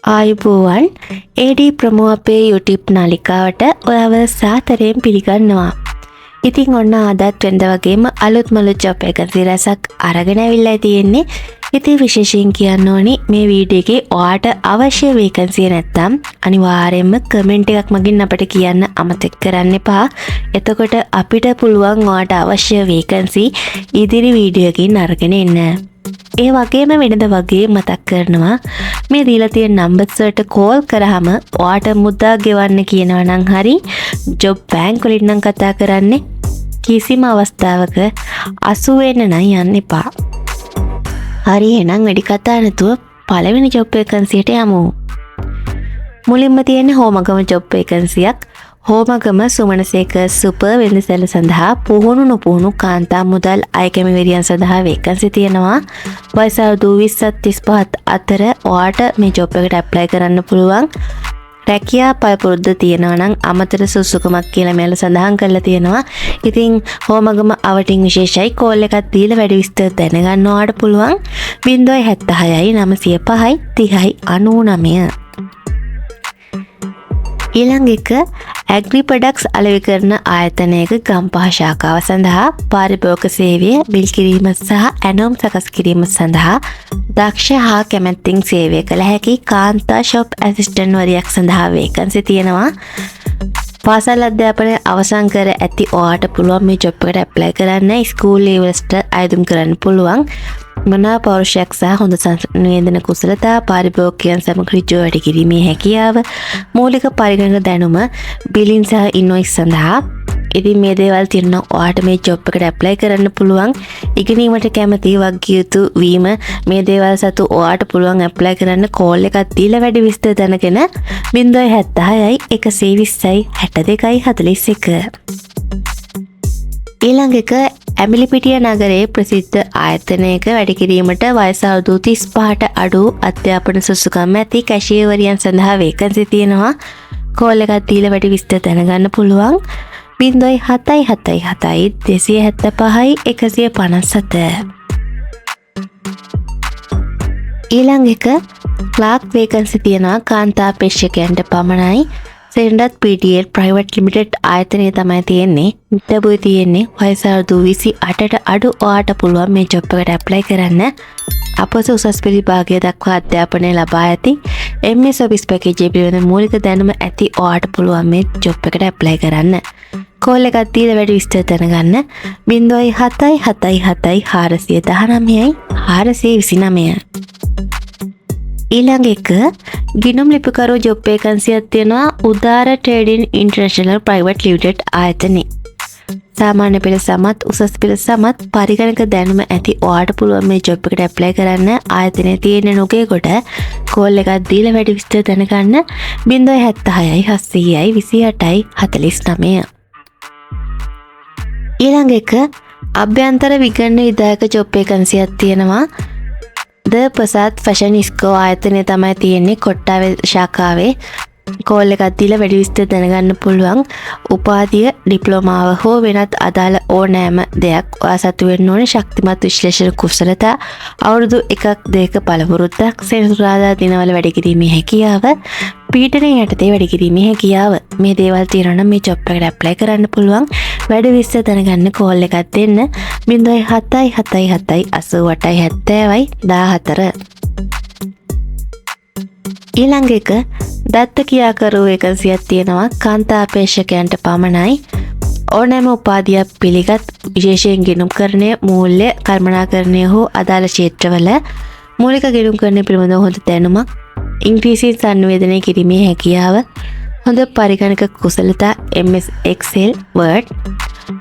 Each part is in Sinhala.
ආයුබෝවන් AD ප්‍රමෝ අපේ YouTube නාලිකාවට ඔයාව සාදරයෙන් පිළිගන්නවා. ඉතින් ඔන්න අදත් වෙනද වගේම අලුත්ම ජොබ් එකක් රසක් අරගෙන ඇවිල්ලා තියෙන්නේ. ඉතින් විශේෂයෙන් කියන්න ඕනි මේ වීඩියෝ එකේ ඔයාට අවශ්‍ය වේකන්සි නැත්නම් අනිවාර්යයෙන්ම කමෙන්ට් එකක් මගින් අපිට කියන්න අමතක කරන්න එපා. එතකොට අපිට පුළුවන් ඔයාට අවශ්‍ය වේකන්සි ඉදිරි වීඩියෝ එකකින් අරගෙන එන්න. ඒ වගේම වෙනද වගේ මතක් කරනවා මේ දීලා තියෙන නම්බර්ස් වලට කෝල් කරාම ඔයාට මුදා ගෙවන්න කියනවා නම් හරි ජොබ් බැංක් වලින් නම් කතා කරන්නේ කිසිම අවස්ථාවක අසු වෙන්න නම් යන්න එපා. හරි එහෙනම් වැඩි කතා නැතුව පළවෙනි ජොබ් වේකන්සියට යමු. මුලින්ම තියෙන හෝමගම ජොබ් වේකන්සියක්. හෝමගම සුමනසේකර් සුපර් වෙළඳසැල සඳහා පුහුණු නොපුහුණු කාන්තා මුදල් අය කැමැවිරියන් සඳහා වේකන්සි තියෙනවා. වයස අවුරුදු 20-35 අතර ඔයාට මේ ජොබ් එකට ඇප්ලයි කරන්න පුළුවන්. රැකියා පළපුරුද්ද තියෙනවා නම් අමතර සුසුකමක් කියලා මෙල සඳහන් කරලා තියෙනවා. ඉතින් හෝමගම අවටින් විශේෂයි කෝල් එකක් දීලා වැඩි විස්තර දැනගන්න ඔයාට පුළුවන් 076යි 905යි 30යි 99. ඊළඟ එක ඇග්‍රි ප්‍රොඩක්ට්ස් අලෙවි කරන ආයතනයක ගම්පහ ශාඛාව සඳහා පාරිභෝගික සේවය බිල් කිරීම සහ ඇනෝම් සකස් කිරීම සඳහා දක්ෂ හා කැමැත්තෙන් සේවය කළ හැකි කාන්තා ෂොප් ඇසිස්ටන්ට් වරියක් සඳහා වේකන්සි තියෙනවා. පාසල් අධ්‍යාපනය අවසන් කර ඇති ඔයාට පුළුවන් මේ ජොබ් එකට ඇප්ලයි කරන්න. ස්කූල් ලෙවල්ස්ට අයදුම් කරන්න පුළුවන්. මනා පෞරුෂයක් සහ හොඳ සංවේදන කුසලතා පාරිභෝගිකයන් සමග ඍජුව වැඩ කිරීමේ හැකියාව මූලික පරිගණක දැනුම බිලින් සහ ඉන්වොයිස් සඳහා. ඉතින් මේ දේවල් තියෙන ඔයාට මේ ජොබ් එකට ඇප්ලයි කරන්න පුළුවන්. ඉගෙනීමට කැමති වගකියුතු වීම මේ දේවල් සතු ඔයාට පුළුවන් ඇප්ලයි කරන්න කෝල් එකක් දීලා වැඩි විස්තර දැනගෙන 076යි 120යි 62යි 41. ඊළඟ එක ඇමිලිපිටිය නගරයේ ප්‍රසිද්ධ ආයතනයක වැඩ කිරීමට වයස අවුරුදු 35ට අඩු අධ්‍යාපන සුසුකම් ඇති කැෂියර්වරියන් සඳහා වේකන්සි තියෙනවා. කෝල් එකක් දීලා වැඩි විස්තර දැනගන්න පුළුවන්. 07777යි 275යි 157. ඊළඟ එක ක්ලාක් වේකන්සි තියෙනවා කාන්තා පේශකයන්ට පමණයි. සෙන්ඩත් PTL ප්‍රයිවට් ලිමිටඩ් ආයතනය තමයි තියෙන්නේ. ඉතබුයි තියෙන්නේ වයස අවුරුදු 28ට අඩු ඔයාට පුළුවන් මේ ජොබ් එකට ඇප්ලයි කරන්න. අපොස උසස් පෙළ විභාගය දක්වා අධ්‍යාපනය ලබා ඇති MS ඔෆිස් පැකේජ් පිළිබඳ මූලික දැනුම ඇති ඔයාට පුළුවන් මේ ජොබ් එකට ඇප්ලයි කරන්න. කෝල් එකක් දීලා වැඩි විස්තර දැනගන්න 07777යි 419යි 429. ඊළඟ එක ගිණුම් ලිපිකරු ජොබ් වේකන්සියක් තියෙනවා උදාර ට්‍රේඩින් ඉන්ටර්නැෂනල් ප්‍රයිවට් ලිමිටඩ් ආයතනයේ. සාමාන්‍ය පෙළ සමත් උසස් පෙළ සමත් පරිගණක දැනුම ඇති ඔයාට පුළුවන් මේ ජොබ් එකට ඇප්ලයි කරන්න. ආයතනයේ තියෙන නුගේගොඩ. කෝල් එකක් දීලා වැඩි විස්තර දැනගන්න 076යි 700යි 28යි 49. ඊළඟ එක අභ්‍යන්තර විගණන විධායක ජොබ් වේකන්සියක් තියෙනවා. ද ප්‍රසාද් ෆැෂන් ඉස්කෝ ආයතනය තමයි තියෙන්නේ කොට්ටාවේ ශාඛාවේ. කෝල් එකක් දීලා වැඩි විස්තර දැනගන්න පුළුවන්. උපාධිය ඩිප්ලෝමාව හෝ වෙනත් අදාළ ඕනෑම දෙයක් ඔයා සතු වෙන්න ඕනේ. ශක්තිමත් විශ්ලේෂණ කුසලතා අවුරුදු 1-2 පළපුරුද්දක් සෙනසුරාදා දිනවල වැඩ කිරීමේ හැකියාව පීඩනය යටතේ වැඩ කිරීමේ හැකියාව මේ දේවල් තියෙනවා නම් මේ ජොබ් එකට ඇප්ලයි කරන්න පුළුවන්. වැඩි විස්තර දැනගන්න කෝල් එකක් දෙන්න 07777යි 88යි 70යි 14. ඊළඟ එක දත්ත කියාකරු වේකන්සියක් තියෙනවා කාන්තා අපේක්ෂකයන්ට පමණයි. ඕනෑම උපාධියක් පිළිගත් විශේෂයෙන් ගිණුම්කරණය මූල්‍ය කළමනාකරණය හෝ අදාළ ක්ෂේත්‍රවල මූලික ගිණුම්කරණය පිළිබඳව හොඳ දැනුමක් ඉංග්‍රීසියෙන් සංවේදනය කිරීමේ හැකියාව හොඳ පරිගණක කුසලතා MS Excel Word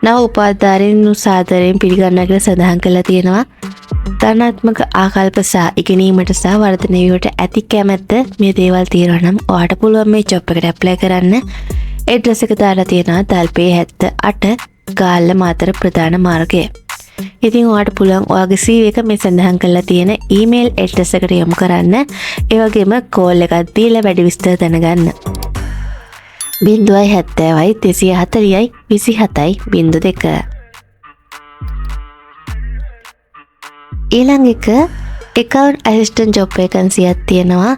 නව උපාධිධාරීන් සාදරයෙන් පිළිගන්නා කියලා සඳහන් කරලා තියෙනවා. ධනාත්මක ආකල්ප සහ ඉගෙනීමට සහ වර්ධනය වීමට ඇති කැමැත්ත මේ දේවල් තියෙනවා නම් ඔයාට පුළුවන් මේ ජොබ් එකට ඇප්ලයි කරන්න. ඇඩ්‍රස් එක දාලා තියෙනවා තල්පේ 78 ගාල්ල මාතර ප්‍රධාන මාර්ගය. ඉතින් ඔයාට පුළුවන් ඔයාගේ CV එක මේ සඳහන් කරලා තියෙන ඊමේල් ඇඩ්‍රස් එකට යොමු කරන්න. ඒ වගේම කෝල් එකක් දීලා වැඩි විස්තර දැනගන්න. 070යි 240යි 27යි 02. ඊළඟ එක එකවුන්ට් ඇසිස්ටන්ට් ජොබ් වේකන්සියක් තියෙනවා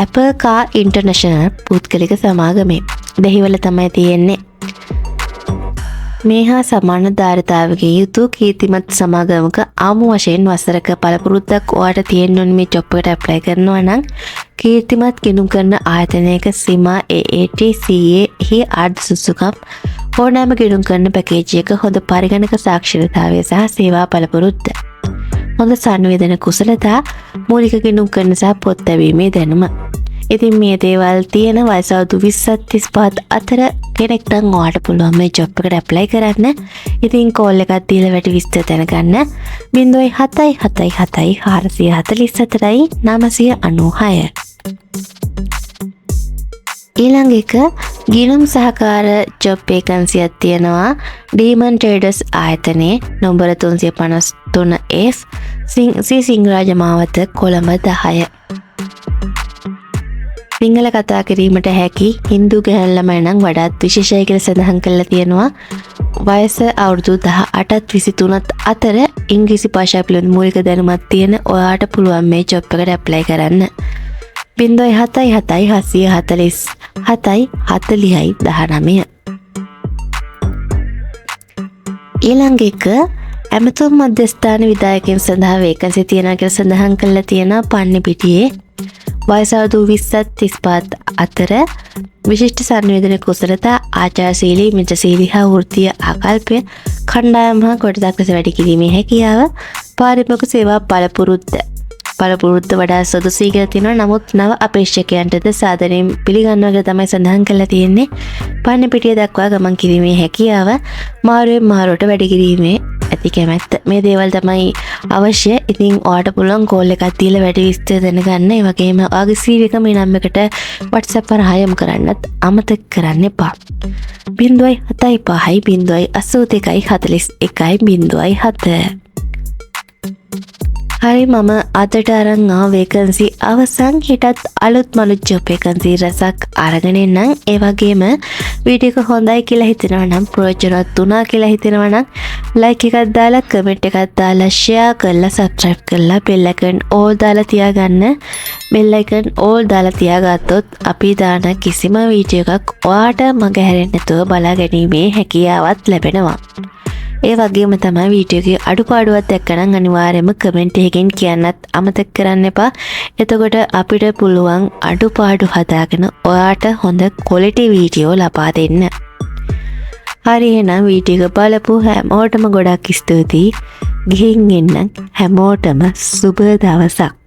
Apple Car International පුද්ගලික සමාගමේ. දෙහිවල තමයි තියෙන්නේ. මේ හා සමාන ධාරිතාවගේ යුතු කීර්තිමත් සමාගමක ආමු වශයෙන් වසරක පළපුරුද්දක් ඔයාට තියෙන්න ඕනේ මේ ජොබ් එකට ඇප්ලයි කරනවා නම් කීර්තිමත් ගිණුම් කරන ආයතනයක සීමා AAT CA හි ආර්ථ සුසුකම් ඕනෑම ගිණුම් කරන පැකේජ් එක හොඳ පරිගණක සාක්ෂරතාවය සහ සේවා පළපුරුද්ද හොඳ සංවේදන කුසලතා මූලික ගිණුම් කරන සහ පොත් ලැබීමේ දැනුම. ඉතින් මේ දේවල් තියෙන වයස අවුරුදු 20 35 අතර කෙනෙක් නම් ඔයාට පුළුවන් මේ ජොබ් එකට ඇප්ලයි කරන්න. ඉතින් කෝල් එකක් දීලා වැඩි විස්තර දැනගන්න 0777 444යි 996. ඊළඟ එක ගිණුම් සහකාර ජොබ් වේකන්සියක් තියෙනවා ඩීමන් ට්‍රේඩර්ස් ආයතනයේ නම්බර 353F සිංහරාජ මාවත කොළඹ 10. සිංහල කතා කිරීමට හැකි හින්දු ගැහැණු ළමයි නම් වඩාත් විශේෂයි කියලා සඳහන් කරලා තියෙනවා. වයස අවුරුදු 18ත් 23ත් අතර ඉංග්‍රීසි භාෂා පිළිබඳ මූලික දැනුමක් තියෙන ඔයාට පුළුවන් මේ ජොබ් එකට ඇප්ලයි කරන්න. 077474019. ඊළඟ එක ඇමතුම් මධ්‍යස්ථාන විධායකයන් සඳහා වේකන්සි තියෙනවා කියලා සඳහන් කරලා තියෙනවා පන්නිපිටියේ. වයස අවුරුදු 20ත් 35ත් අතර විශිෂ්ට සංවේදන කුසලතා ආචාරශීලී මිත්‍රශීලී හා වෘත්තීය ආකල්පය කණ්ඩායම හා කොටසක් ලෙස වැඩි කිරීමේ හැකියාව පාරිභෝගික සේවා පළපුරුද්ද වඩා සොදුසුයි කියලා තියෙනවා. නමුත් නව අපේක්ෂකයන්ටද සාදරයෙන් පිළිගන්නවා කියලා තමයි සඳහන් කරලා තියෙන්නේ. පන්නිපිටිය දක්වා ගමන් කිරීමේ හැකියාව මාරුවෙන් මාරුවට වැඩි කිරීමේ ඇති කැමැත්ත. මේ දේවල් තමයි අවශ්‍ය. ඉතින් ඔයාට පුළුවන් කෝල් එකක් දීලා වැඩි විස්තර දැනගන්න. ඒ වගේම ඔයාගේ CV එක මේ නම්බර් එකට WhatsApp කරා යොමු කරන්නත් අමතක කරන්න එපා. 075 හරි මම අදට අරන් ආ වේකන්සි අවසන්. හිටත් අලුත් මලුත් ජොබ් වේකන්සි රසක් අරගෙන එන්නම්. ඒ වගේම වීඩියෝ එක හොඳයි කියලා හිතෙනවා නම් ප්‍රයෝජනවත් වුණා කියලා හිතෙනවා නම් ලයික් එකක් දාලා කමෙන්ට් එකක් දාලා ෂෙයා කරලා සබ්ස්ක්‍රයිබ් කරලා බෙල් එකන් ඕල් දාලා තියාගන්න. බෙල් එකන් ඕල් දාලා තියාගත්තොත් අපි දාන කිසිම වීඩියෝ එකක් ඔයාට මග හැරෙන්නේ නැතුව බලා ගැනීමේ හැකියාවක් ලැබෙනවා. ඒ වගේම තමයි වීඩියෝ එකේ අඩුපාඩුවක් දැක්කනම් අනිවාර්යයෙන්ම කමෙන්ට් එකකින් කියන්නත් අමතක කරන්න එපා. එතකොට අපිට පුළුවන් අඩුපාඩු හදාගෙන ඔයාට හොඳ ක්වොලිටි වීඩියෝ ලබා දෙන්න. හරි එහෙනම් වීඩියෝ එක බලපු හැමෝටම ගොඩක් ස්තුතියි. ගිහින් එන්න හැමෝටම සුබ දවසක්.